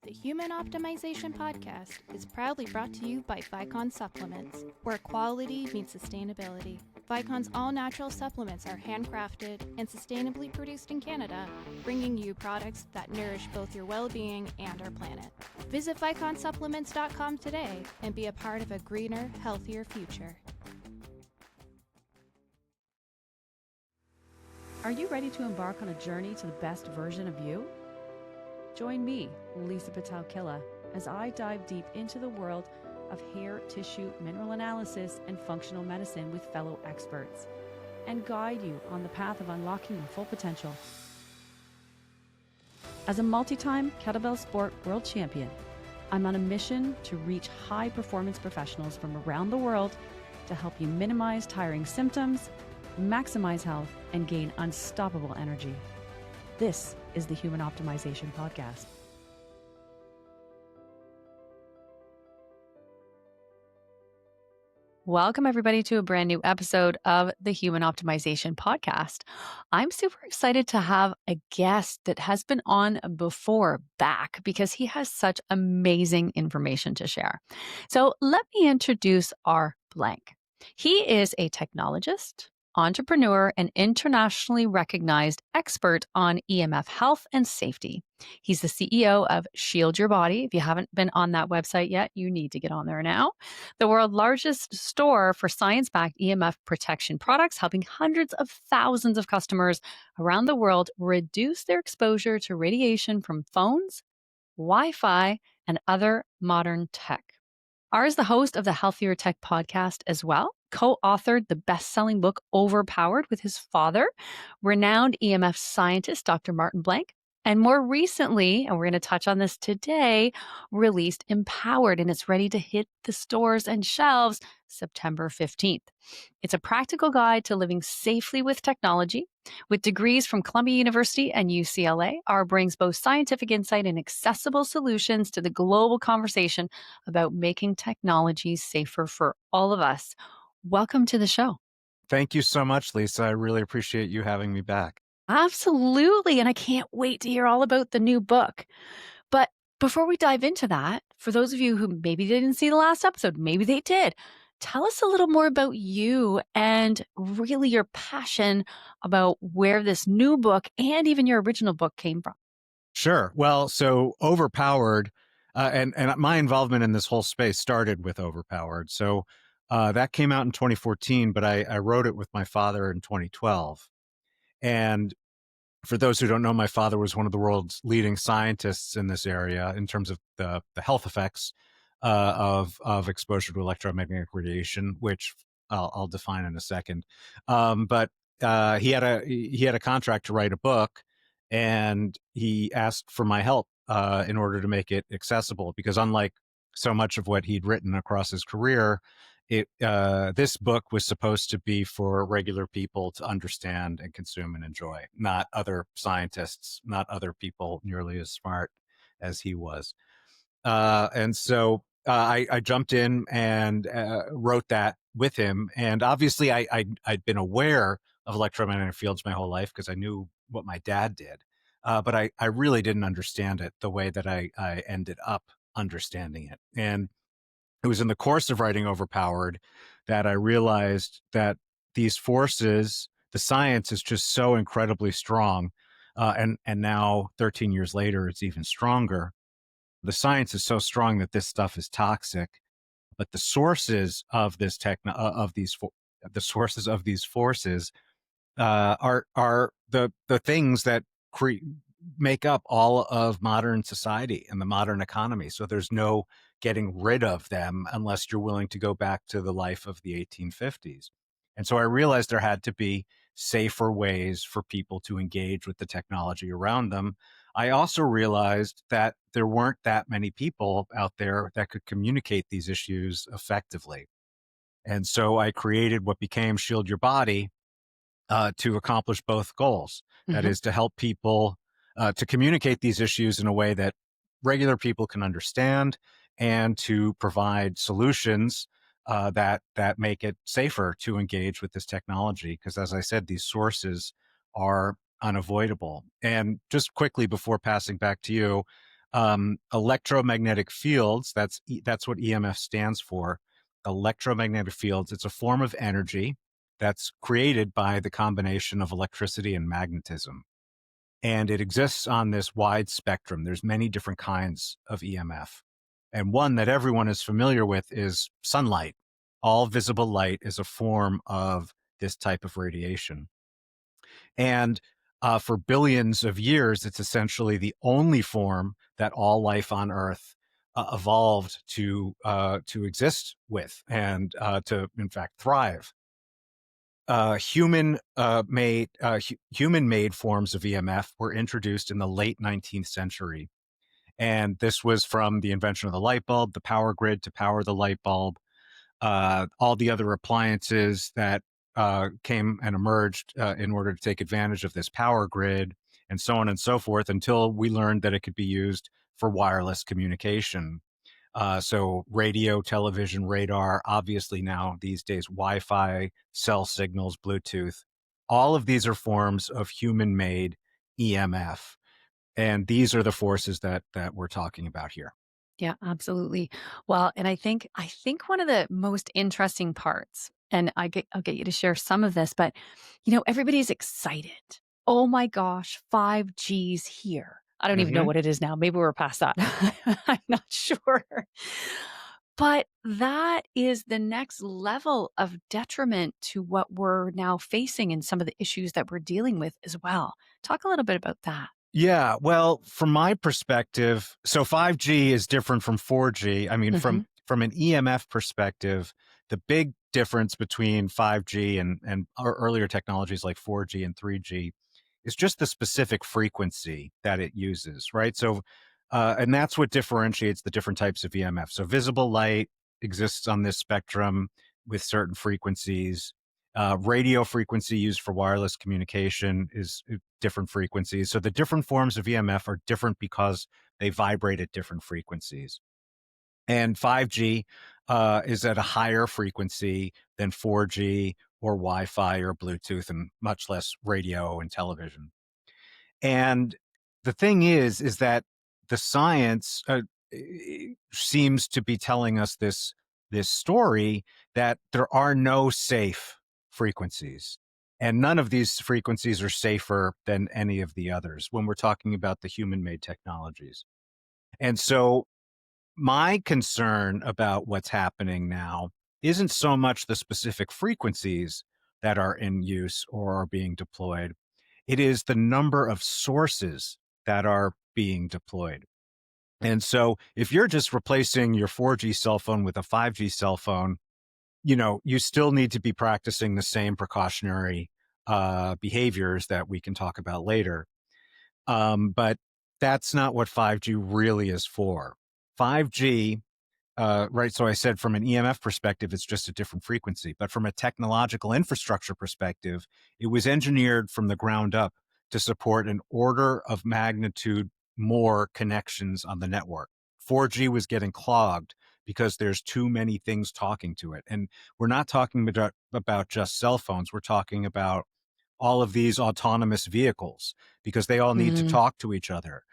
The Human Optimization Podcast is proudly brought to you by Vicon Supplements, where quality meets sustainability. Vicon's all-natural supplements are handcrafted and sustainably produced in Canada, bringing you products that nourish both your well-being and our planet. Visit ViconSupplements.com today and be a part of a greener, healthier future. Are you ready to embark on a journey to the best version of you? Join me, Lisa Pitel-Killah, as I dive deep into the world of hair tissue mineral analysis and functional medicine with fellow experts, and guide you on the path of unlocking your full potential. As a multi-time kettlebell sport world champion, I'm on a mission to reach high-performance professionals from around the world to help you minimize tiring symptoms, maximize health, and gain unstoppable energy. This is the Human Optimization Podcast. Welcome, everybody, to a brand new episode of the Human Optimization Podcast. I'm super excited to have a guest that has been on before back because he has such amazing information to share. So let me introduce our blank. He is a technologist, entrepreneur, and internationally recognized expert on EMF health and safety. He's the CEO of Shield Your Body. If you haven't been on that website yet, you need to get on there now. The world's largest store for science-backed EMF protection products, helping hundreds of thousands of customers around the world reduce their exposure to radiation from phones, Wi-Fi, and other modern tech. R is the host of the Healthier Tech podcast as well, co-authored the best-selling book Overpowered with his father, renowned EMF scientist Dr. Martin Blank, and more recently, and we're going to touch on this today, released Empowered, and it's ready to hit the stores and shelves September 15th. It's a practical guide to living safely with technology. With degrees from Columbia University and UCLA, R brings both scientific insight and accessible solutions to the global conversation about making technology safer for all of us. Welcome to the show. Thank you so much, Lisa. I really appreciate you having me back. Absolutely. And I can't wait to hear all about the new book. But before we dive into that, for those of you who maybe didn't see the last episode, maybe they did, tell us a little more about you and really your passion about where this new book and even your original book came from. Sure. Well, so Overpowered, and my involvement in this whole space started with Overpowered. So that came out in 2014, but I wrote it with my father in 2012. And for those who don't know, my father was one of the world's leading scientists in this area in terms of the health effects of exposure to electromagnetic radiation, which I'll define in a second. But he had a contract to write a book, and he asked for my help in order to make it accessible. Because unlike so much of what he'd written across his career, this book was supposed to be for regular people to understand and consume and enjoy, not other scientists, not other people nearly as smart as he was. And so I jumped in and wrote that with him. And obviously, I'd been aware of electromagnetic fields my whole life because I knew what my dad did. But I really didn't understand it the way that I ended up understanding it. And it was in the course of writing Overpowered that I realized that these forces, the science is just so incredibly strong. And now 13 years later, it's even stronger. The science is so strong that this stuff is toxic, but the sources of this the sources of these forces are the things that make up all of modern society and the modern economy. So there's no getting rid of them unless you're willing to go back to the life of the 1850s. And so I realized there had to be safer ways for people to engage with the technology around them. I also realized that there weren't that many people out there that could communicate these issues effectively. And so I created what became Shield Your Body to accomplish both goals. Mm-hmm. That is to help people to communicate these issues in a way that regular people can understand, and to provide solutions that make it safer to engage with this technology. Because as I said, these sources are unavoidable. And just quickly before passing back to you, Electromagnetic fields, that's what EMF stands for. Electromagnetic fields, it's a form of energy that's created by the combination of electricity and magnetism. And it exists on this wide spectrum. There's many different kinds of EMF. And one that everyone is familiar with is sunlight. All visible light is a form of this type of radiation. And for billions of years, it's essentially the only form that all life on Earth evolved to exist with and to, in fact, thrive. Human-made forms of EMF were introduced in the late 19th century. And this was from the invention of the light bulb, the power grid to power the light bulb, all the other appliances that came and emerged in order to take advantage of this power grid, and so on and so forth, until we learned that it could be used for wireless communication. So radio, television, radar, obviously now these days, Wi-Fi, cell signals, Bluetooth, all of these are forms of human-made EMF. And these are the forces that we're talking about here. Yeah, absolutely. Well, and I think one of the most interesting parts, and I'll get you to share some of this, but everybody's excited. Oh my gosh, 5G's here. I don't even know what it is now. Maybe we're past that. I'm not sure. But that is the next level of detriment to what we're now facing and some of the issues that we're dealing with as well. Talk a little bit about that. Yeah, well, from my perspective, so 5G is different from 4G. I mean, from an EMF perspective, the big difference between 5G and our earlier technologies like 4G and 3G is just the specific frequency that it uses, right? So, and that's what differentiates the different types of EMF. So visible light exists on this spectrum with certain frequencies. Radio frequency used for wireless communication is different frequencies. So the different forms of EMF are different because they vibrate at different frequencies. And 5G is at a higher frequency than 4G or Wi-Fi or Bluetooth, and much less radio and television. And the thing is that the science seems to be telling us this story that there are no safe frequencies. And none of these frequencies are safer than any of the others when we're talking about the human-made technologies. And so my concern about what's happening now isn't so much the specific frequencies that are in use or are being deployed. It is the number of sources that are being deployed. And so if you're just replacing your 4G cell phone with a 5G cell phone, you still need to be practicing the same precautionary behaviors that we can talk about later. But that's not what 5G really is for. 5G, right? So I said from an EMF perspective, it's just a different frequency. But from a technological infrastructure perspective, it was engineered from the ground up to support an order of magnitude more connections on the network. 4G was getting clogged because there's too many things talking to it. And we're not talking about just cell phones. We're talking about all of these autonomous vehicles because they all need to talk to each other.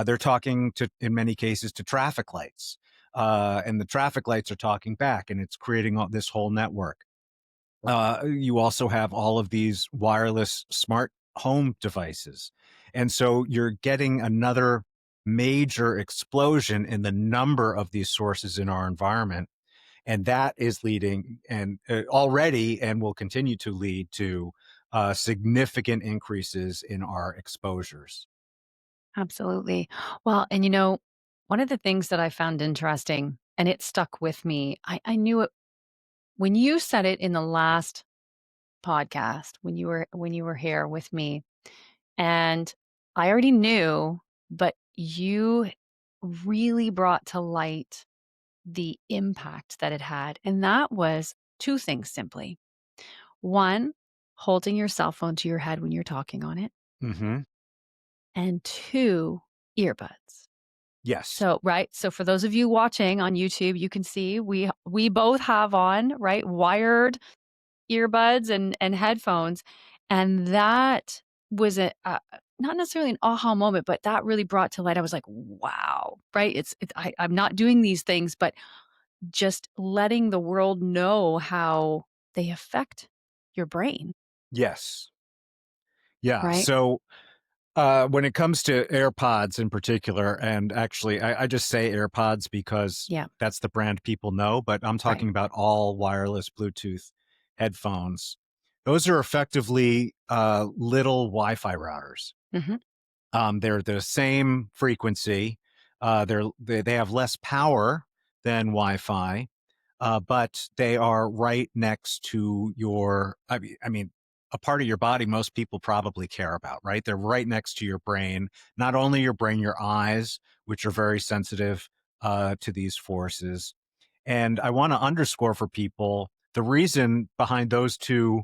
They're talking to, in many cases, to traffic lights. And the traffic lights are talking back, and it's creating this whole network. You also have all of these wireless smart home devices. And so you're getting another major explosion in the number of these sources in our environment. And that is leading and already and will continue to lead to significant increases in our exposures. Absolutely. Well, and one of the things that I found interesting, and it stuck with me, I knew it when you said it in the last podcast, when you were here with me, and I already knew, but you really brought to light the impact that it had. And that was two things simply. One, holding your cell phone to your head when you're talking on it. Mm-hmm. And two, earbuds. Yes. So, right. So for those of you watching on YouTube, you can see we both have on, right, wired earbuds and headphones. And that was not necessarily an aha moment, but that really brought to light. I was like, wow, right? I'm not doing these things, but just letting the world know how they affect your brain, Yes. Yeah. right? So when it comes to AirPods in particular, and actually, I just say AirPods because Yeah, that's the brand people know, but I'm right. talking about all wireless Bluetooth headphones. Those are effectively little Wi-Fi routers. Hmm. They're the same frequency. They have less power than Wi-Fi, but they are right next to your. I mean, a part of your body most people probably care about, right? They're right next to your brain. Not only your brain, your eyes, which are very sensitive to these forces. And I want to underscore for people the reason behind those two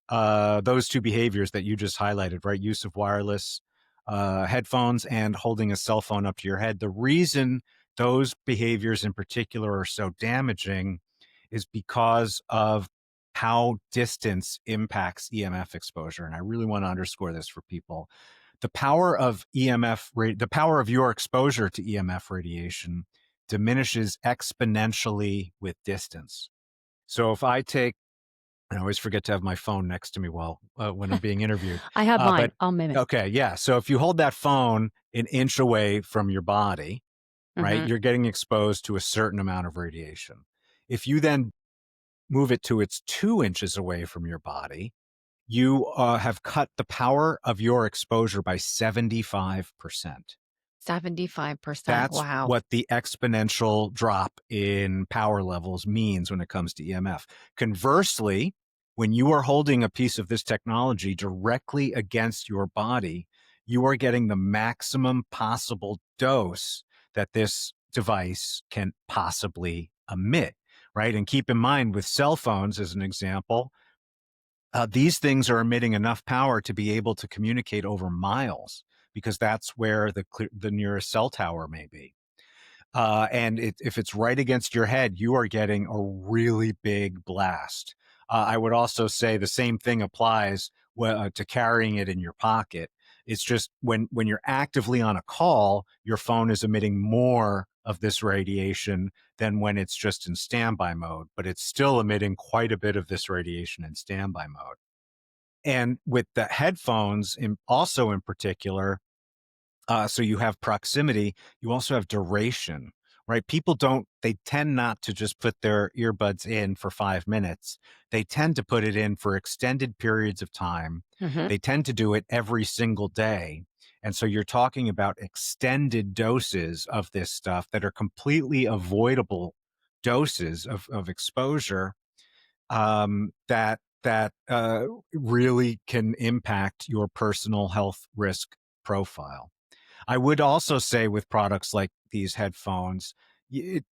behaviors that you just highlighted, right? Use of wireless headphones and holding a cell phone up to your head. The reason those behaviors in particular are so damaging is because of how distance impacts EMF exposure. And I really want to underscore this for people. The power of the power of your exposure to EMF radiation diminishes exponentially with distance. So if I take I always forget to have my phone next to me while when I'm being interviewed. I have But mine. I'll mimic. okay, yeah. So if you hold that phone an inch away from your body, right, Hmm. you're getting exposed to a certain amount of radiation. If you then move it to its 2 inches away from your body, you have cut the power of your exposure by 75%. 75%. That's Wow. what the exponential drop in power levels means when it comes to EMF. Conversely, when you are holding a piece of this technology directly against your body, you are getting the maximum possible dose that this device can possibly emit, right? And keep in mind with cell phones, as an example, these things are emitting enough power to be able to communicate over miles because that's where the nearest cell tower may be. If it's right against your head, you are getting a really big blast. I would also say the same thing applies to carrying it in your pocket. It's just when you're actively on a call, your phone is emitting more of this radiation than when it's just in standby mode, but it's still emitting quite a bit of this radiation in standby mode. And with the headphones, also in particular, so you have proximity, you also have duration, right? They tend not to just put their earbuds in for 5 minutes. They tend to put it in for extended periods of time. Hmm. They tend to do it every single day. And so you're talking about extended doses of this stuff that are completely avoidable doses of exposure that really can impact your personal health risk profile. I would also say with products like these headphones, it,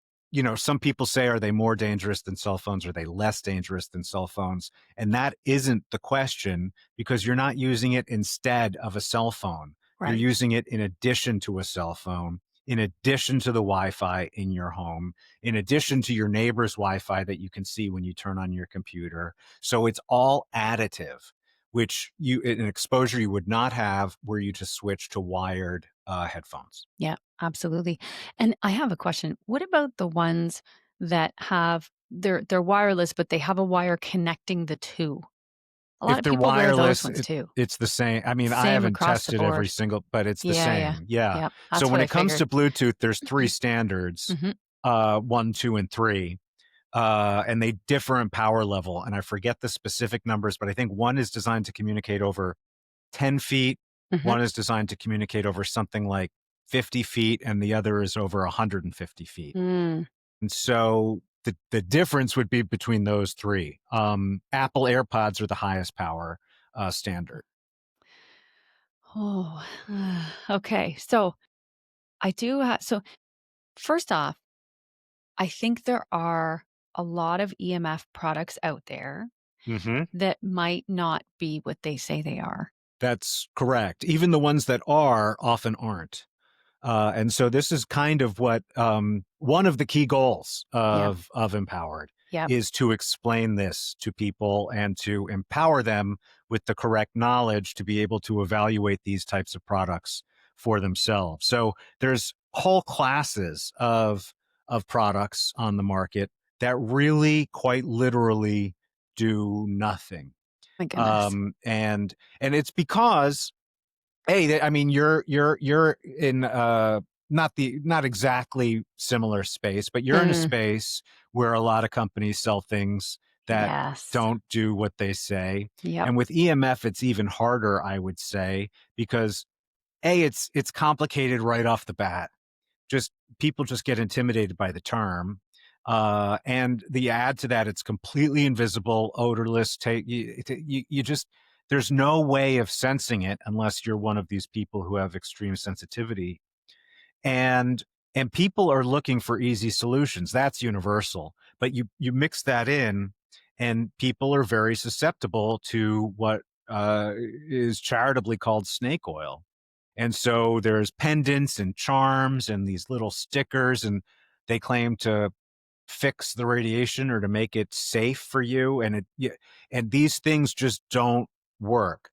some people say, are they more dangerous than cell phones? Are they less dangerous than cell phones? And that isn't the question because you're not using it instead of a cell phone. You're Right. using it in addition to a cell phone, in addition to the Wi-Fi in your home, in addition to your neighbor's Wi-Fi that you can see when you turn on your computer. So it's all additive, which an exposure you would not have were you to switch to wired headphones. Yeah, absolutely. And I have a question. What about the ones that they're wireless, but they have a wire connecting the two? A lot If of they're people wear those wireless, ones too. it's the same. I mean, I Same haven't across the tested every board. single, but it's the Yeah, yeah. same. Yeah. Yep. So That's when what I it comes to figured. Bluetooth, there's three standards, Hmm. 1, 2, and 3, and they differ in power level. And I forget the specific numbers, but I think one is designed to communicate over 10 feet. Hmm. One is designed to communicate over something like 50 feet, and the other is over 150 feet. Mm. And so the difference would be between those three. Apple AirPods are the highest power standard. Oh, okay. So I do have, so first off, I think there are a lot of EMF products out there Hmm. that might not be what they say they are. That's correct. Even the ones that are often aren't. And so this is kind of what one of the key goals of Empowered is to explain this to people and to empower them with the correct knowledge to be able to evaluate these types of products for themselves. So there's whole classes of products on the market that really quite literally do nothing. My goodness. And it's because, hey, I mean, you're in not exactly similar space, but you're in a space where a lot of companies sell things that don't do what they say. And with EMF, it's even harder, I would say, because it's complicated right off the bat. Just people just get intimidated by the term. And the add to that, it's completely invisible, odorless. You just, there's no way of sensing it unless you're one of these people who have extreme sensitivity. And people are looking for easy solutions. That's universal. But you mix that in, and people are very susceptible to what is charitably called snake oil. And so there's pendants and charms and these little stickers, and they claim to fix the radiation or to make it safe for you. And these things just don't work.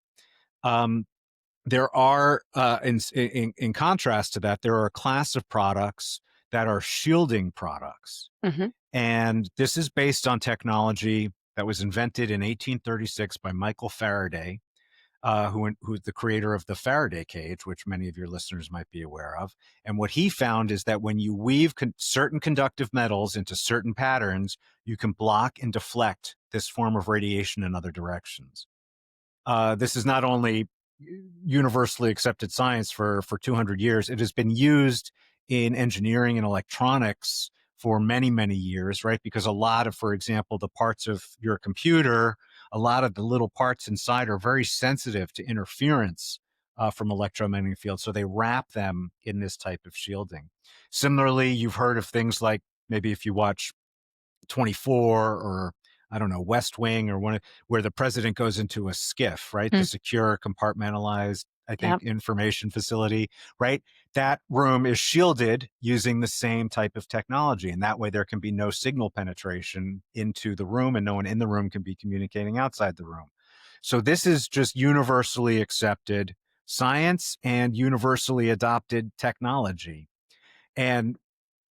There are, in contrast to that, there are a class of products that are shielding products. And this is based on technology that was invented in 1836 by Michael Faraday, who's the creator of the Faraday cage, which many of your listeners might be aware of. And what he found is that when you weave certain conductive metals into certain patterns, you can block and deflect this form of radiation in other directions. This is not only universally accepted science for 200 years, it has been used in engineering and electronics for many, many years, right? Because a lot of, for example, the parts of your computer, a lot of the little parts inside are very sensitive to interference from electromagnetic fields. So they wrap them in this type of shielding. Similarly, you've heard of things like, maybe if you watch 24 or I don't know, West Wing or where the president goes into a skiff, right? The secure compartmentalized, I think, information facility, right? That room is shielded using the same type of technology. And that way there can be no signal penetration into the room, and no one in the room can be communicating outside the room. So this is just universally accepted science and universally adopted technology. And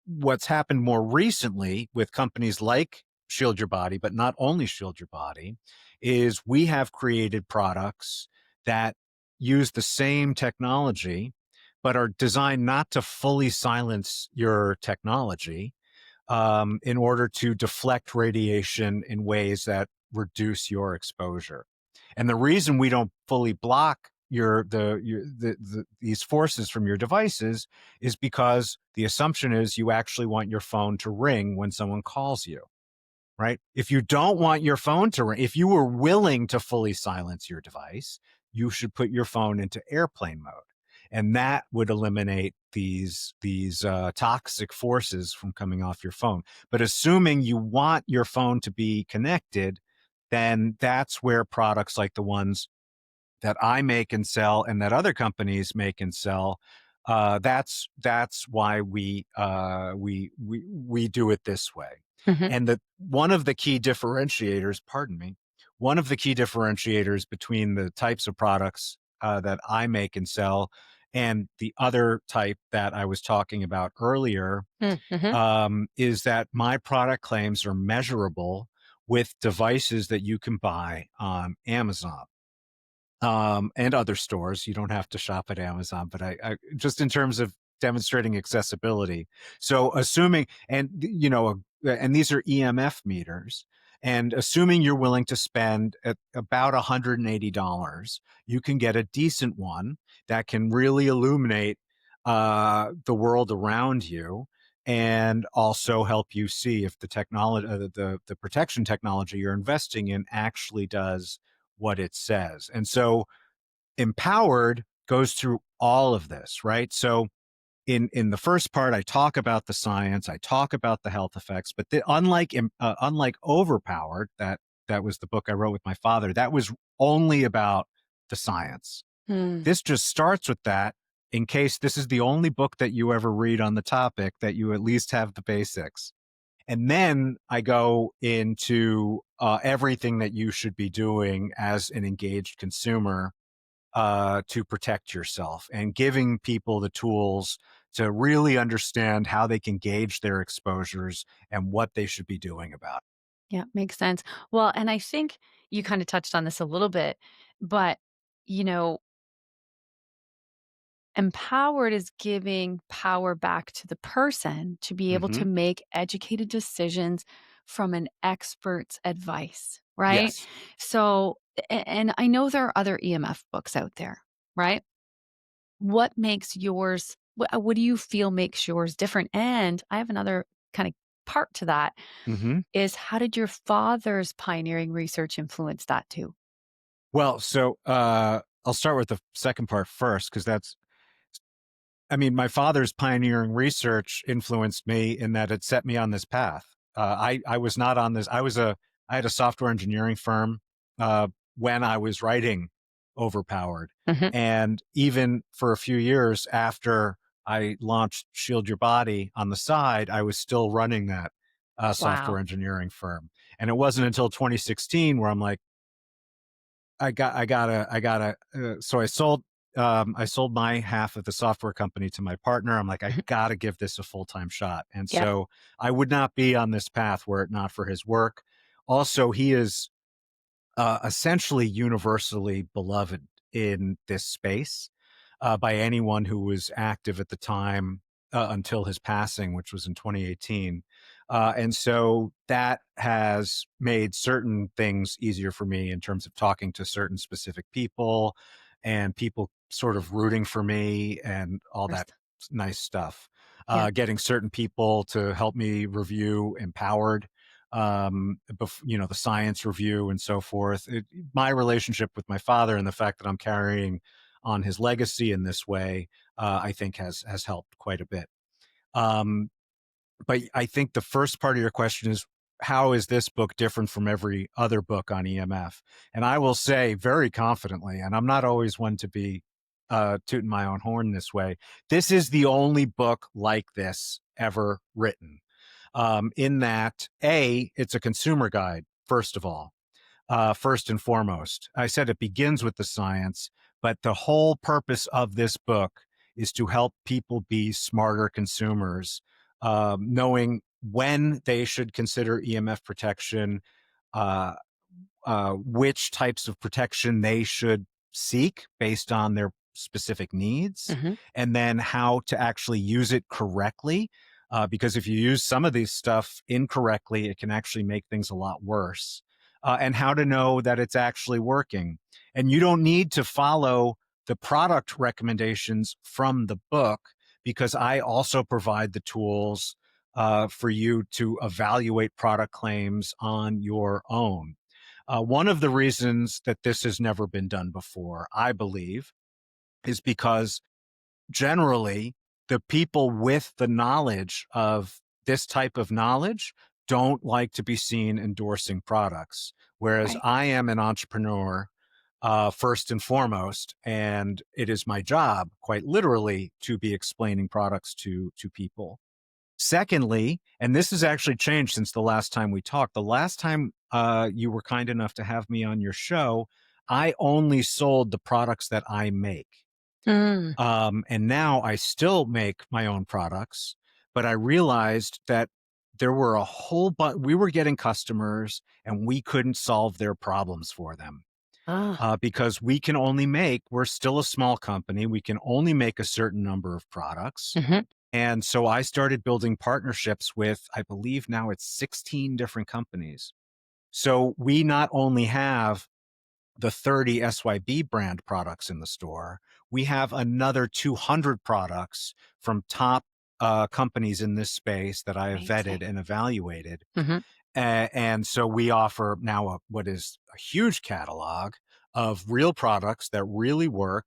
what's happened more recently with companies like Shield Your Body, but not only Shield Your Body, is we have created products that use the same technology, but are designed not to fully silence your technology, in order to deflect radiation in ways that reduce your exposure. And the reason we don't fully block these forces from your devices is because the assumption is you actually want your phone to ring when someone calls you, right? If you don't want your phone to ring, if you were willing to fully silence your device, you should put your phone into airplane mode. And that would eliminate these toxic forces from coming off your phone. But assuming you want your phone to be connected, then that's where products like the ones that I make and sell and that other companies make and sell, that's why we do it this way. And one of the key differentiators, one of the key differentiators between the types of products that I make and sell and the other type that I was talking about earlier, is that my product claims are measurable with devices that you can buy on Amazon. And other stores. You don't have to shop at Amazon, but I just in terms of demonstrating accessibility. So assuming, and these are EMF meters, and assuming you're willing to spend at about $180, you can get a decent one that can really illuminate the world around you, and also help you see if the technology, the protection technology you're investing in actually does what it says. And so Empowered goes through all of this, right? So in the first part, I talk about the science, I talk about the health effects, but unlike Overpowered, that was the book I wrote with my father, that was only about the science. This just starts with that in case this is the only book that you ever read on the topic, that you at least have the basics. And then I go into everything that you should be doing as an engaged consumer to protect yourself, and giving people the tools to really understand how they can gauge their exposures and what they should be doing about it. Yeah, makes sense. Well, and I think you kind of touched on this a little bit, but, you know, empowered is giving power back to the person to be able Mm-hmm. to make educated decisions from an expert's advice, right? Yes. So, and I know there are other EMF books out there, right? What makes yours, what do you feel makes yours different? And I have another kind of part to that Mm-hmm. is how did your father's pioneering research influence that too? Well, so I'll start with the second part first, because I mean, my father's pioneering research influenced me in that it set me on this path. I was not on this. I had a software engineering firm when I was writing Overpowered, Hmm. and even for a few years after I launched Shield Your Body on the side, I was still running that software Wow. engineering firm. And it wasn't until 2016 where I'm like, I gotta. So I sold my half of the software company to my partner. I'm like, I Mhm. gotta give this a full time shot. And Yep. so I would not be on this path were it not for his work. Also, he is essentially universally beloved in this space by anyone who was active at the time until his passing, which was in 2018. And so that has made certain things easier for me in terms of talking to certain specific people and people sort of rooting for me and all that First. nice stuff. Yeah. Getting certain people to help me review Empowered, the science review and so forth. My relationship with my father and the fact that I'm carrying on his legacy in this way, I think has helped quite a bit. Um, but I think the first part of your question is, how is this book different from every other book on EMF? And I will say very confidently, and I'm not always one to be tooting my own horn this way, this is the only book like this ever written. In that, it's a consumer guide, first of all, first and foremost. I said it begins with the science, but the whole purpose of this book is to help people be smarter consumers, knowing when they should consider EMF protection, uh, which types of protection they should seek based on their specific needs, Hmm. and then how to actually use it correctly. Because if you use some of these stuff incorrectly, it can actually make things a lot worse. And how to know that it's actually working. And you don't need to follow the product recommendations from the book, because I also provide the tools for you to evaluate product claims on your own. One of the reasons that this has never been done before, I believe, is because generally the people with the knowledge of this type of knowledge don't like to be seen endorsing products. Whereas Right. I am an entrepreneur first and foremost, and it is my job, quite literally, to be explaining products to people. Secondly, and this has actually changed since the last time we talked. The last time you were kind enough to have me on your show, I only sold the products that I make. Mm. And now I still make my own products, but I realized that there were a whole bunch, we were getting customers and we couldn't solve their problems for them. Ah. Because we're still a small company. We can only make a certain number of products. Hmm. And so I started building partnerships with, I believe now it's 16 different companies. So we not only have the 30 SYB brand products in the store, we have another 200 products from top companies in this space that I have Amazing. vetted and evaluated. Hmm. And so we offer now what is a huge catalog of real products that really work,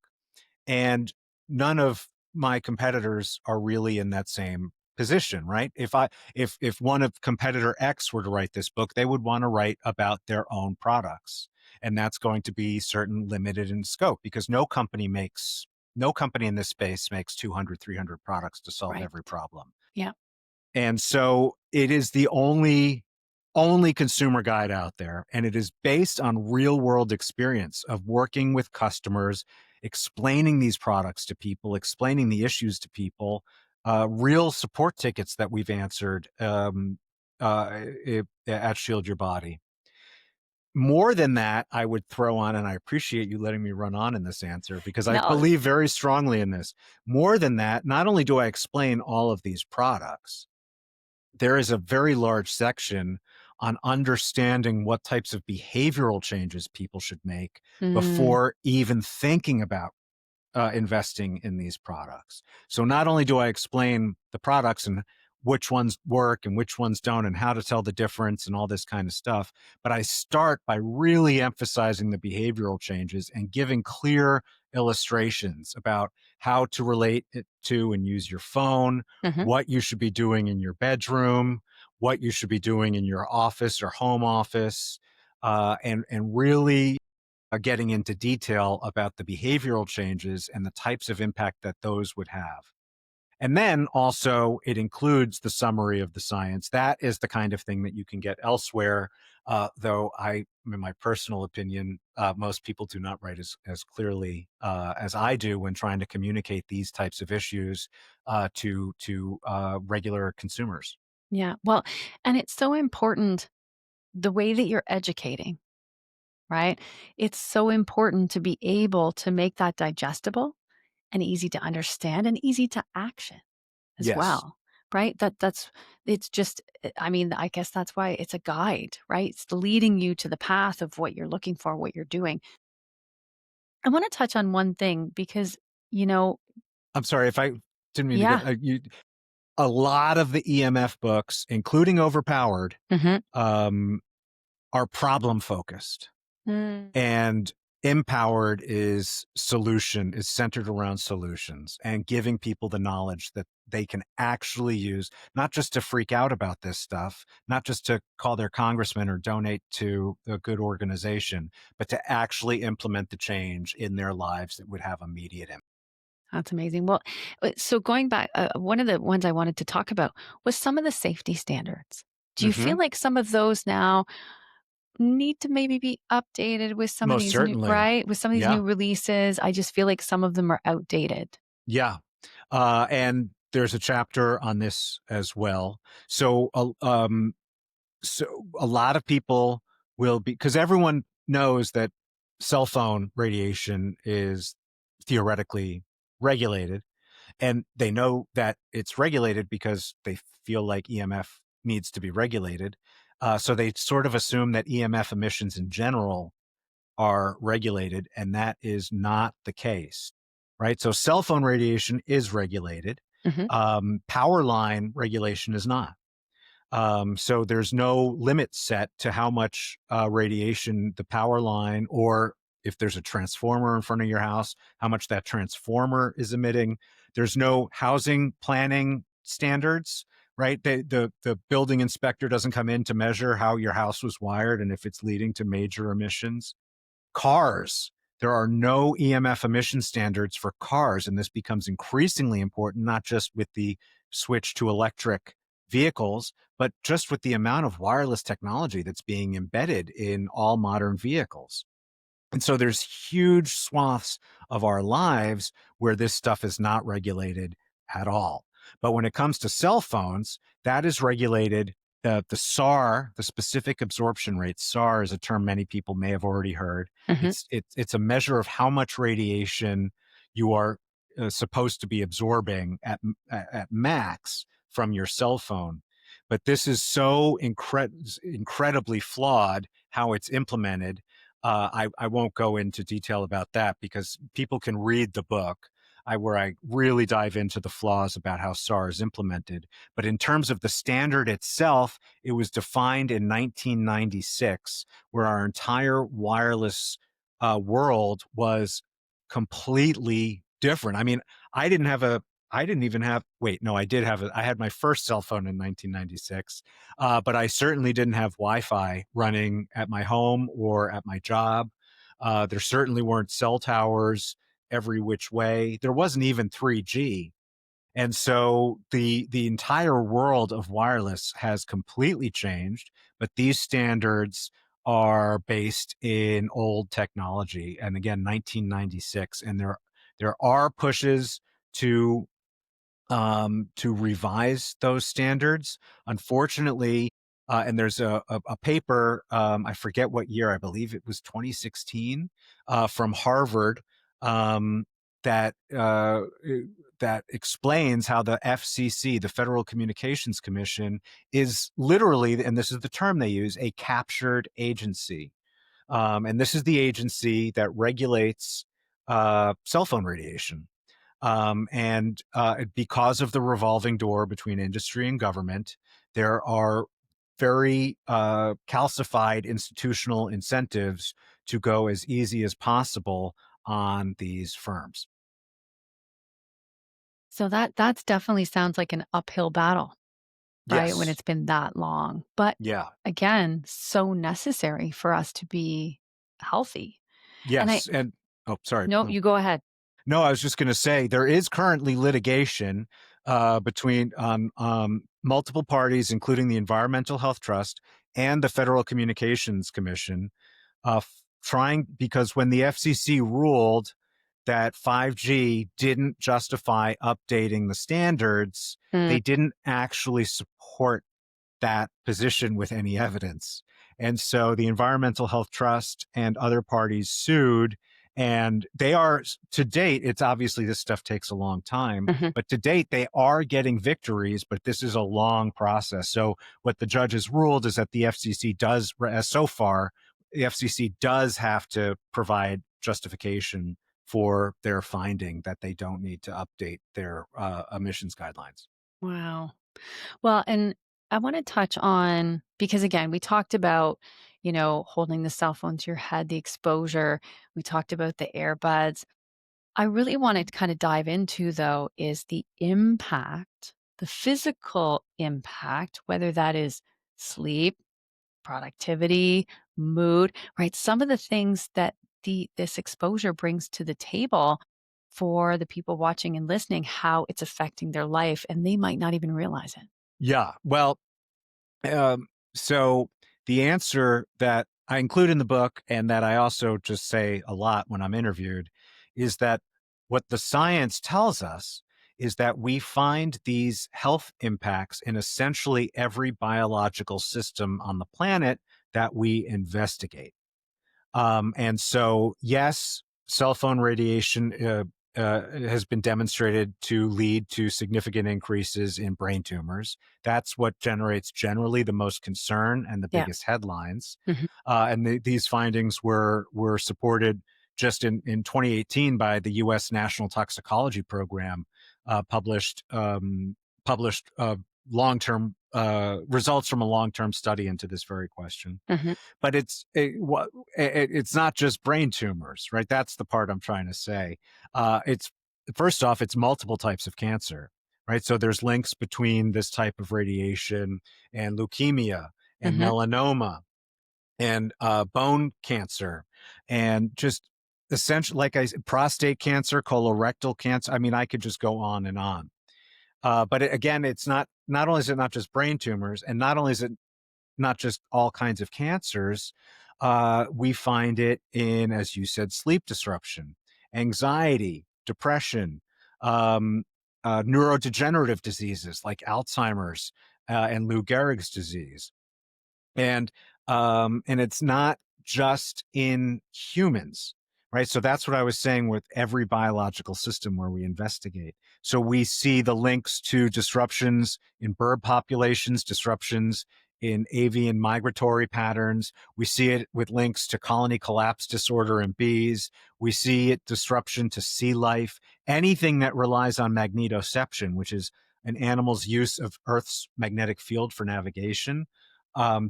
and none of my competitors are really in that same position, right? If one of competitor X were to write this book, they would want to write about their own products, and that's going to be certain limited in scope, because no company makes no company in this space makes 200, 300 products to solve Right. every problem. Yeah. And so it is the only consumer guide out there, and it is based on real world experience of working with customers, explaining these products to people, explaining the issues to people, real support tickets that we've answered at Shield Your Body. More than that, I would throw on, and I appreciate you letting me run on in this answer because I No. believe very strongly in this. More than that, not only do I explain all of these products, there is a very large section on understanding what types of behavioral changes people should make Mm, before even thinking about investing in these products. So not only do I explain the products and which ones work and which ones don't and how to tell the difference and all this kind of stuff, but I start by really emphasizing the behavioral changes and giving clear illustrations about how to relate it to and use your phone, mhm. what you should be doing in your bedroom, what you should be doing in your office or home office, and really getting into detail about the behavioral changes and the types of impact that those would have. And then also, it includes the summary of the science. That is the kind of thing that you can get elsewhere. Though in my personal opinion, most people do not write as clearly as I do when trying to communicate these types of issues to regular consumers. Yeah. Well, and it's so important the way that you're educating, right? It's so important to be able to make that digestible and easy to understand and easy to action as Yes. well, right? That's it's just I mean, I guess that's why it's a guide, right? It's leading you to the path of what you're looking for, what you're doing. I want to touch on one thing because, you know, I'm sorry if I didn't mean to yeah. get you. A lot of the EMF books, including Overpowered, Mhm. um, are problem focused, Mm. and Empowered is centered around solutions and giving people the knowledge that they can actually use, not just to freak out about this stuff, not just to call their congressman or donate to a good organization, but to actually implement the change in their lives that would have immediate impact. That's amazing. Well, so going back, one of the ones I wanted to talk about was some of the safety standards. Do you feel Hmm. like some of those now need to maybe be updated with some of Most these new, certainly. right? With some of these Yeah. new releases? I just feel like some of them are outdated. Yeah. And there's a chapter on this as well. So, so a lot of people will be, because everyone knows that cell phone radiation is theoretically regulated, and they know that it's regulated because they feel like EMF needs to be regulated. So they sort of assume that EMF emissions in general are regulated, and that is not the case, right? So cell phone radiation is regulated. Hmm. Power line regulation is not. So there's no limit set to how much radiation the power line, or if there's a transformer in front of your house, how much that transformer is emitting. There's no housing planning standards, right? The building inspector doesn't come in to measure how your house was wired and if it's leading to major emissions. Cars, there are no EMF emission standards for cars, and this becomes increasingly important, not just with the switch to electric vehicles, but just with the amount of wireless technology that's being embedded in all modern vehicles. And so there's huge swaths of our lives where this stuff is not regulated at all. But when it comes to cell phones, that is regulated. The SAR, the specific absorption rate, SAR is a term many people may have already heard. Hmm. It's a measure of how much radiation you are supposed to be absorbing at max from your cell phone. But this is so incredibly flawed how it's implemented. I won't go into detail about that because people can read the book where I really dive into the flaws about how SAR is implemented. But in terms of the standard itself, it was defined in 1996, where our entire wireless world was completely different. I mean, I didn't have a I didn't even have, wait, no, I had my first cell phone in 1996, but I certainly didn't have Wi-Fi running at my home or at my job. There certainly weren't cell towers. every which way. There wasn't even 3G. And so the entire world of wireless has completely changed, but these standards are based in old technology. And again, 1996. And there are pushes to revise those standards. Unfortunately, and there's a paper, I forget what year, I believe it was 2016, from Harvard, um, that that explains how the FCC, the Federal Communications Commission, is literally, and this is the term they use, a captured agency. And this is the agency that regulates cell phone radiation. And because of the revolving door between industry and government, there are very calcified institutional incentives to go as easy as possible on these firms. So that's definitely sounds like an uphill battle, right? When Yes. it's been that long. But Yeah. again, so necessary for us to be healthy. And I Yes. And oh, sorry. no, No, you go ahead. no, I was just going to say there is currently litigation between multiple parties, including the Environmental Health Trust and the Federal Communications Commission, trying, because when the FCC ruled that 5G didn't justify updating the standards, Mm, they didn't actually support that position with any evidence. And so the Environmental Health Trust and other parties sued. And they are, to date, it's obviously this stuff takes a long time, mhm. but to date, they are getting victories, but this is a long process. So what the judge has ruled is that the FCC does, as so far, the FCC does have to provide justification for their finding that they don't need to update their emissions guidelines. Wow. Well, and I want to touch on because again, we talked about, holding the cell phone to your head, the exposure. We talked about the earbuds. I really wanted to kind of dive into though is the impact, the physical impact, whether that is sleep, productivity, mood, right? Some of the things that this exposure brings to the table for the people watching and listening, how it's affecting their life, and they might not even realize it. Yeah. Well, Um, so the answer that I include in the book and that I also just say a lot when I'm interviewed is that what the science tells us is that we find these health impacts in essentially every biological system on the planet that we investigate. And so, yes, cell phone radiation has been demonstrated to lead to significant increases in brain tumors. That's what generates generally the most concern and the Yeah. biggest headlines. Mhm. And these findings were supported just in 2018 by the U.S. National Toxicology Program, published long term results from a long term study into this very question. Mhm. But it's not just brain tumors, right? That's the part I'm trying to say. It's first off, it's multiple types of cancer, right? So there's links between this type of radiation and leukemia and Mhm. melanoma and bone cancer and just essentially, like I said, prostate cancer, colorectal cancer. I mean, I could just go on and on. Again, it's not only is it not just brain tumors, and not only is it not just all kinds of cancers. We find it in, as you said, sleep disruption, anxiety, depression, neurodegenerative diseases like Alzheimer's and Lou Gehrig's disease. And it's not just in humans, right? So that's what I was saying with every biological system where we investigate. So we see the links to disruptions in bird populations, disruptions in avian migratory patterns. We see it with links to colony collapse disorder in bees. We see it disruption to sea life, anything that relies on magnetoception, which is an animal's use of Earth's magnetic field for navigation.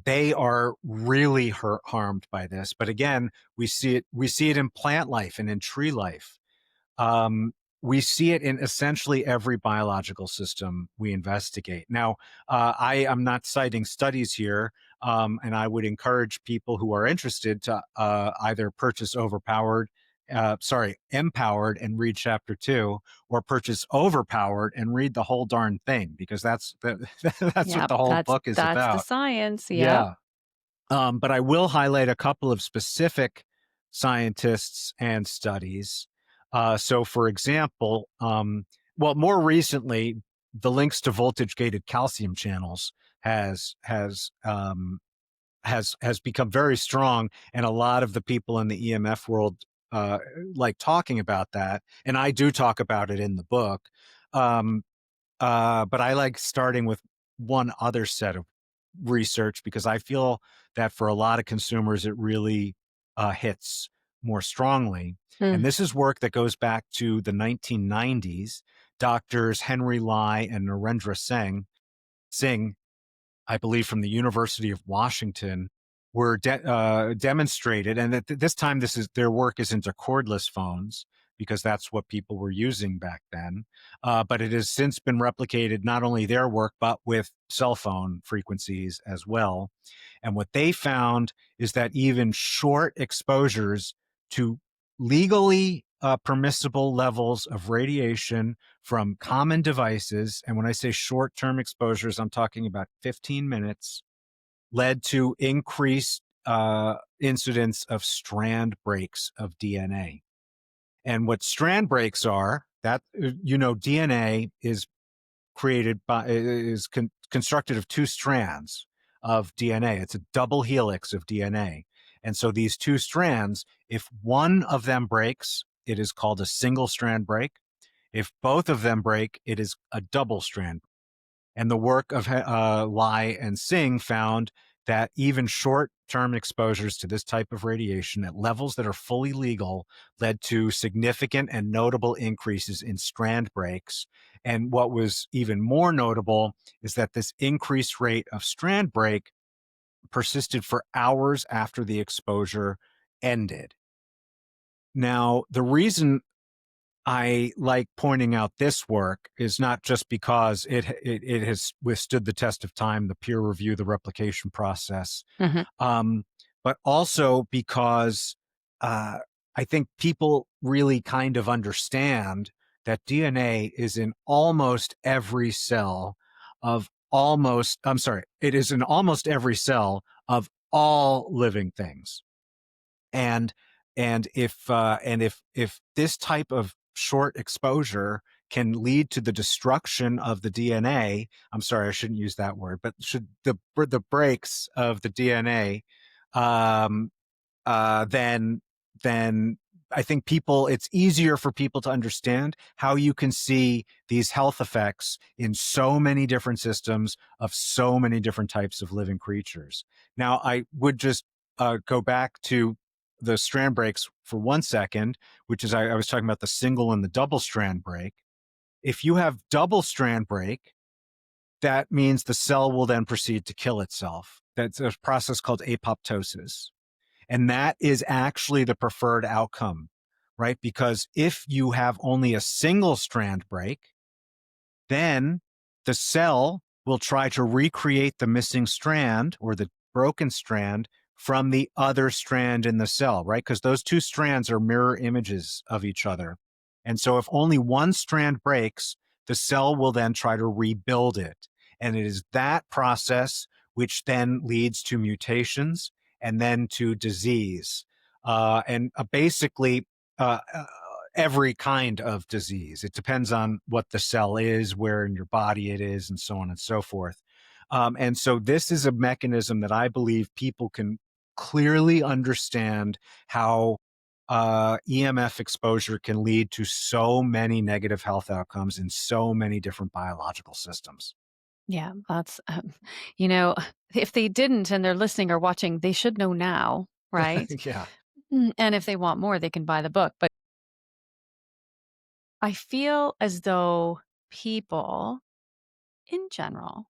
They are really harmed by this. But again, we see it in plant life and in tree life. Um, we see it in essentially every biological system we investigate. Now, I am not citing studies here, and I would encourage people who are interested to either purchase Overpowered Empowered and read chapter 2, or purchase Overpowered and read the whole darn thing, because that's what Yep, the whole book is that's the about. science. Yep. Yeah. But I will highlight a couple of specific scientists and studies. So, for example, more recently, the links to voltage-gated calcium channels has has um, has become very strong, and a lot of the people in the EMF world like talking about that, and I do talk about it in the book. Um, but I like starting with one other set of research, because I feel that for a lot of consumers, it really hits more strongly. Hmm. And this is work that goes back to the 1990s. Doctors Henry Lai and Narendra Singh, I believe from the University of Washington, were demonstrated, and at this time, their work is into cordless phones, because that's what people were using back then. But it has since been replicated, not only their work, but with cell phone frequencies as well. And what they found is that even short exposures to legally permissible levels of radiation from common devices, and when I say short term exposures, I'm talking about 15 minutes, led to increased incidence of strand breaks of DNA. And what strand breaks are, that, DNA is constructed of two strands of DNA. It's a double helix of DNA. And so these two strands, if one of them breaks, it is called a single strand break. If both of them break, it is a double strand. And the work of Lai and Singh found that even short-term exposures to this type of radiation at levels that are fully legal led to significant and notable increases in strand breaks. And what was even more notable is that this increased rate of strand break persisted for hours after the exposure ended. Now, the reason I like pointing out this work is not just because it has withstood the test of time, the peer review, the replication process, Hmm. um, but also because uh, I think people really kind of understand that DNA is in almost every cell of almost. I'm sorry, it is in almost every cell of all living things. And if this type of short exposure can lead to the destruction of the DNA, I'm sorry, I shouldn't use that word, but should the breaks of the DNA, um, then I think it's easier for people to understand how you can see these health effects in so many different systems of so many different types of living creatures. Now, I would just go back to the strand breaks for 1 second, which is I was talking about the single and the double strand break. If you have double strand break, that means the cell will then proceed to kill itself. That's a process called apoptosis. And that is actually the preferred outcome, right? Because if you have only a single strand break, then the cell will try to recreate the missing strand or the broken strand from the other strand in the cell, right? Because those two strands are mirror images of each other. And so if only one strand breaks, the cell will then try to rebuild it. And it is that process which then leads to mutations and then to disease. And basically, uh, every kind of disease. It depends on what the cell is, where in your body it is, and so on and so forth. And so this is a mechanism that I believe people can clearly understand how EMF exposure can lead to so many negative health outcomes in so many different biological systems. Yeah, that's, you know, if they didn't and they're listening or watching, they should know now, right? Yeah. And if they want more, they can buy the book. But I feel as though people in general,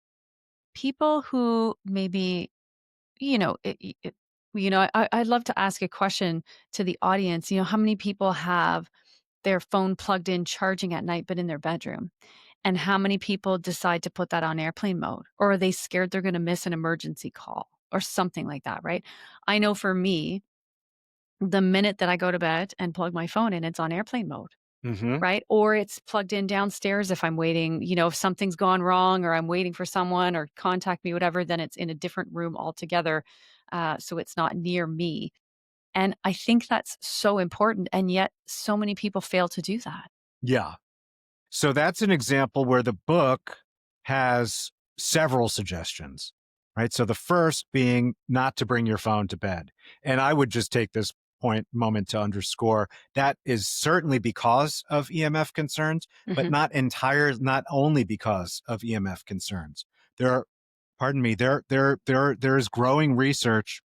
people who maybe, you know, I'd love to ask a question to the audience. How many people have their phone plugged in charging at night, but in their bedroom? And how many people decide to put that on airplane mode? Or are they scared they're going to miss an emergency call or something like that, right? I know for me, the minute that I go to bed and plug my phone in, it's on airplane mode. Mm-hmm. Right? Or it's plugged in downstairs if I'm waiting, if something's gone wrong or I'm waiting for someone or contact me, whatever, then it's in a different room altogether. So it's not near me. And I think that's so important. And yet so many people fail to do that. Yeah. So that's an example where the book has several suggestions, right? So the first being not to bring your phone to bed. And I would just take this moment to underscore that is certainly because of EMF concerns, but Mhm. not only because of EMF concerns. There is growing research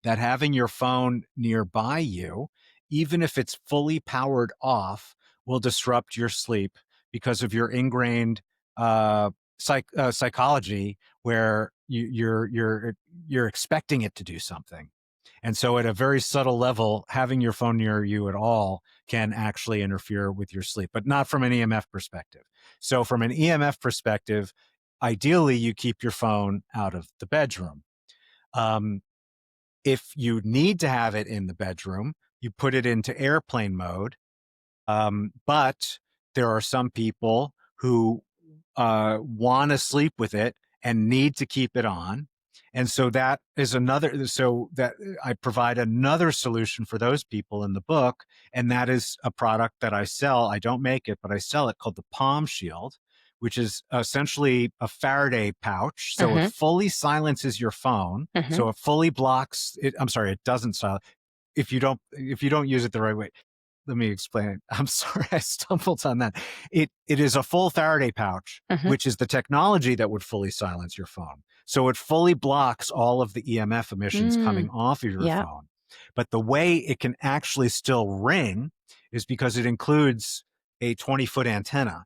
that having your phone nearby you, even if it's fully powered off, will disrupt your sleep because of your ingrained psychology, where you're expecting it to do something. And so, at a very subtle level, having your phone near you at all can actually interfere with your sleep, but not from an EMF perspective. So, from an EMF perspective, ideally, you keep your phone out of the bedroom. Um, if you need to have it in the bedroom, you put it into airplane mode. But there are some people who want to sleep with it and need to keep it on. And so that is so that I provide another solution for those people in the book. And that is a product that I sell. I don't make it, but I sell it, called the Palm Shield, which is essentially a Faraday pouch. So it Mhm. fully silences your phone. Mhm. So it fully blocks it. I'm sorry, it doesn't silence if you don't use it the right way. Let me explain it. I'm sorry, I stumbled on that. It is a full Faraday pouch, Mhm. which is the technology that would fully silence your phone. So it fully blocks all of the EMF emissions coming Mm. off of your Yeah. phone. But the way it can actually still ring is because it includes a 20-foot antenna.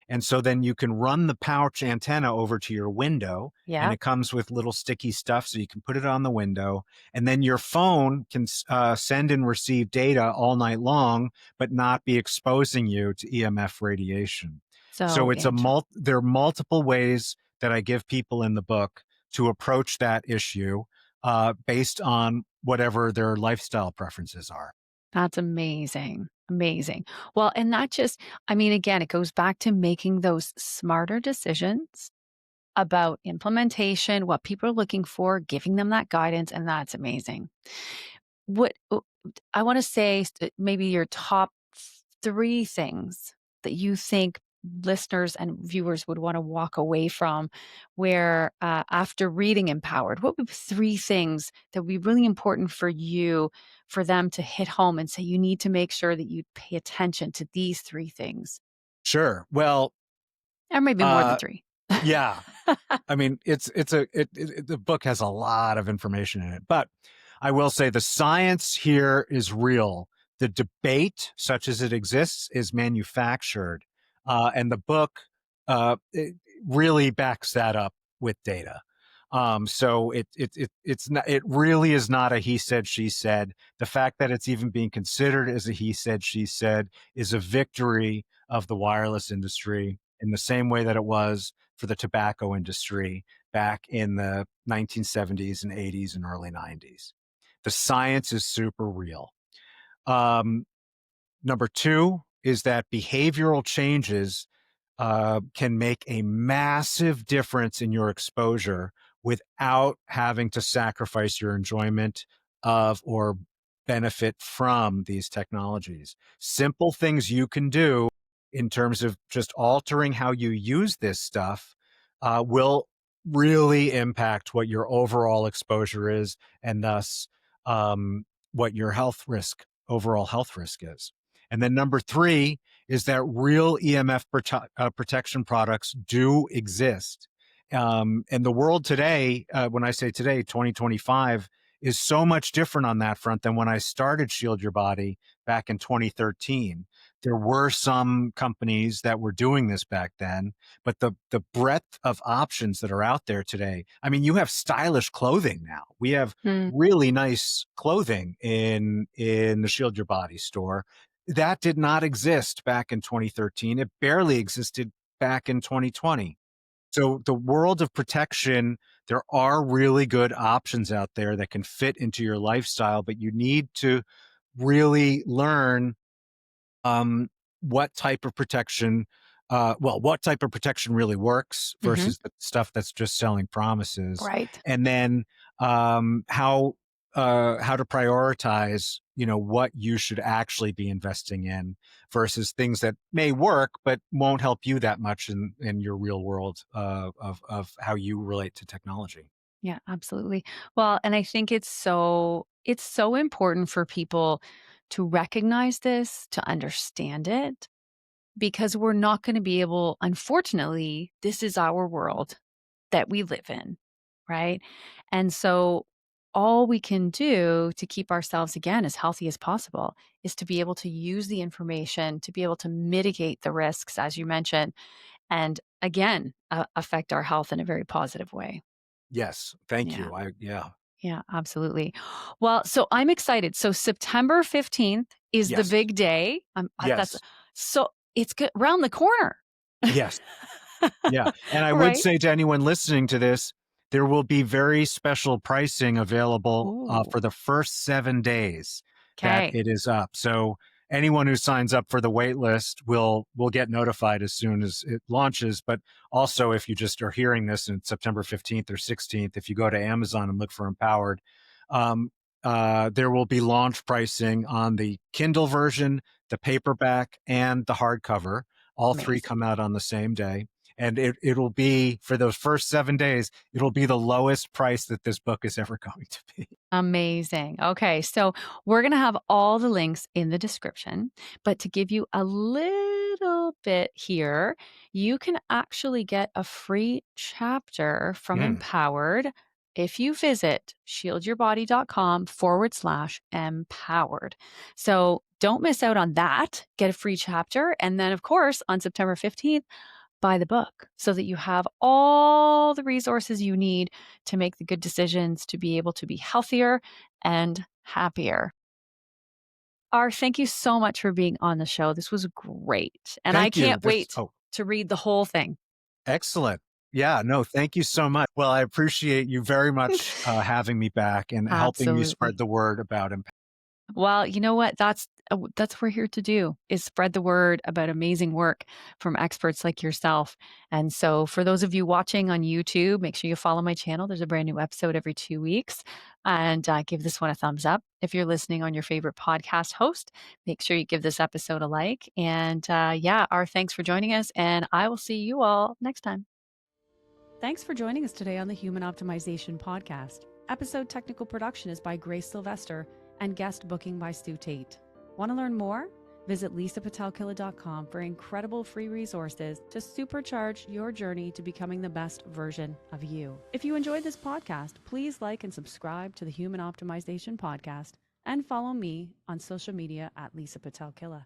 And so then you can run the pouch antenna over to your window, and Yeah. it comes with little sticky stuff, so you can put it on the window. And then your phone can send and receive data all night long, but not be exposing you to EMF radiation. So So there are multiple ways that I give people in the book to approach that issue based on whatever their lifestyle preferences are. that's amazing. Amazing. Well, and not just, I mean, again, it goes back to making those smarter decisions about implementation, what people are looking for, giving them that guidance, and that's amazing. What I want to say, maybe your top 3 things that you think listeners and viewers would want to walk away from, where after reading Empowered, what would be 3 things that would be really important for you, for them to hit home and say, you need to make sure that you pay attention to these 3 things, Sure. Well, or maybe more than uh, 3. yeah, I mean, the book has a lot of information in it, but I will say the science here is real. The debate, such as it exists, is manufactured, and the book it really backs that up with data. So it really is not a he said she said. The fact that it's even being considered as a he said she said is a victory of the wireless industry, in the same way that it was for the tobacco industry back in the 1970s and 80s and early 90s. The science is super real. Um, Number two is that behavioral changes can make a massive difference in your exposure without having to sacrifice your enjoyment of or benefit from these technologies. Simple things you can do in terms of just altering how you use this stuff will really impact what your overall exposure is, and thus what your overall health risk is. And then number three is that real EMF protection products do exist. And the world today, when I say today, 2025, is so much different on that front than when I started Shield Your Body back in 2013. There were some companies that were doing this back then, but the breadth of options that are out there today, I mean, you have stylish clothing now. We have Mm. really nice clothing in the Shield Your Body store that did not exist back in 2013. It barely existed back in 2020. So the world of protection, there are really good options out there that can fit into your lifestyle, but you need to really learn what type of protection, what type of protection really works Mm-hmm. versus the stuff that's just selling promises, Right. and then how to prioritize, what you should actually be investing in versus things that may work but won't help you that much in your real world of how you relate to technology. Yeah, absolutely. Well, and I think it's so important for people to recognize this, to understand it, because we're not going to be able, unfortunately, this is our world that we live in, right? And so all we can do to keep ourselves again as healthy as possible is to be able to use the information to be able to mitigate the risks, as you mentioned, and again, affect our health in a very positive way. Yes, thank Yeah. you. Yeah. Yeah, absolutely. Well, so I'm excited. So September 15th is the Yes. big day. That's Yes. so it's good around the corner. Yes. Yeah, and I would Right? say to anyone listening to this, there will be very special pricing available Ooh. for the first 7 days that Okay. it is up. So anyone who signs up for the wait list will get notified as soon as it launches. But also, if you just are hearing this in September 15th or 16th, if you go to Amazon and look for Empowered, um, there will be launch pricing on the Kindle version, the paperback, and the hardcover. All three Amazing. come out on the same day, and it'll be, for those first 7 days, it'll be the lowest price that this book is ever going to be. Amazing. Okay. So we're going to have all the links in the description, but to give you a little bit here, you can actually get a free chapter from Mm. Empowered if you visit shieldyourbody.com/empowered. So don't miss out on that. Get a free chapter. And then, of course, on September 15th, buy the book so that you have all the resources you need to make the good decisions to be able to be healthier and happier. R, thank you so much for being on the show. This was great. And I Thank you. can't wait to read the whole thing. Excellent. Yeah, no, thank you so much. Well, I appreciate you very much having me back and helping me spread Absolutely. the word about him. Well, you know what? That's what we're here to do, is spread the word about amazing work from experts like yourself. And so for those of you watching on YouTube, make sure you follow my channel. There's a brand new episode every 2 weeks, and give this one a thumbs up. If you're listening on your favorite podcast host, make sure you give this episode a like. And yeah, our thanks for joining us, and I will see you all next time. Thanks for joining us today on the Human Optimization Podcast. Episode technical production is by Grace Sylvester and guest booking by Stu Tate. Want to learn more? Visit Pitel-Killah.com for incredible free resources to supercharge your journey to becoming the best version of you. If you enjoyed this podcast, please like and subscribe to the Human Optimization Podcast and follow me on social media at Lisa Pitel-Killah.